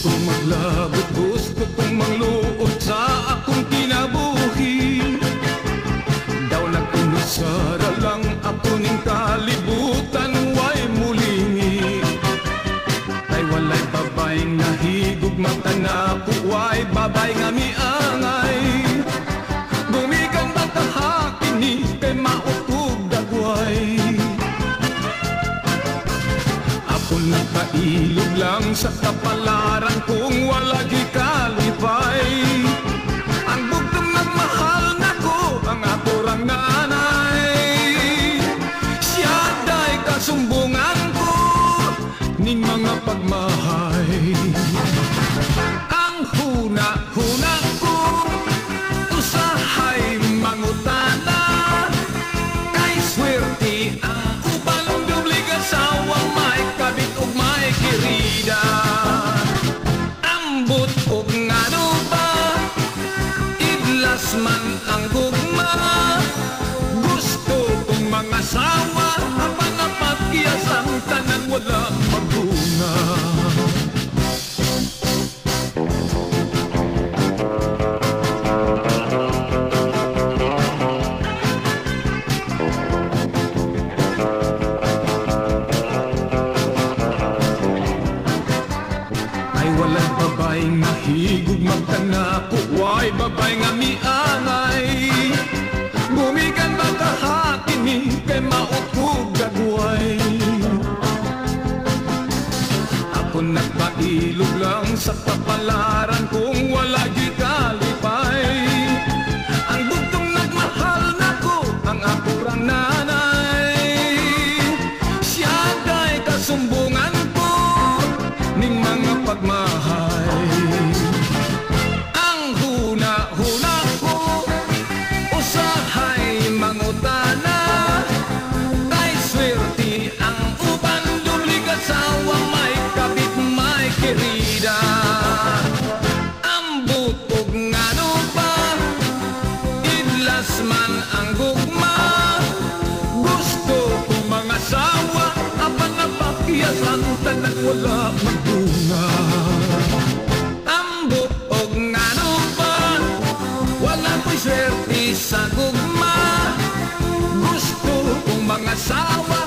kong maglabot, gusto kong mangluot sa akong kinabuhi. Daw nagkunusara lang ako ning kalibutan, way mulingi. Tay walay babaeng nahigug mata na po, way babay nga miangay. Gumikan ba kahakini kay mautog dagway. Ako nakailog lang sa kapalaran kung wala gikalipay. Ang bugtong nagmahal na ko, ang aturang nanay. Siya day kasumbungan ko, ning mga pagmahay. Ang huna-huna ko, usahay mangutana. Kay swerte ang uban dublig asawa, may kabit ug may kirida. Ambot ug ngano ba, idlas man ang gugma. Gusto kong mga asawa, apan-apat kiyas ang tanan wala magbunga. Walang babaeng nahigug magtanako, way babay nga miangay. Gumikan ba kahakini kay mautog dagway. Ako nagpailog lang sa kapalaran kung wala gikalipay. Ang bugtong nagmahal nako, ang akurang nanay. Siya day kasumbungan ko, ning mga pagmahay. Ang huna-huna ko, usahay mangutana. Kay swerte ang uban dublig asawa, may kabit may kirida. Ang butog ngano ba, idlas man ang gugma. Gusto kong mga asawa, apan-apakyas ang tanan wala magbunga. Ambot og ngano ba, wala ko'y swerte sa gugma. Gusto kong mga asawa,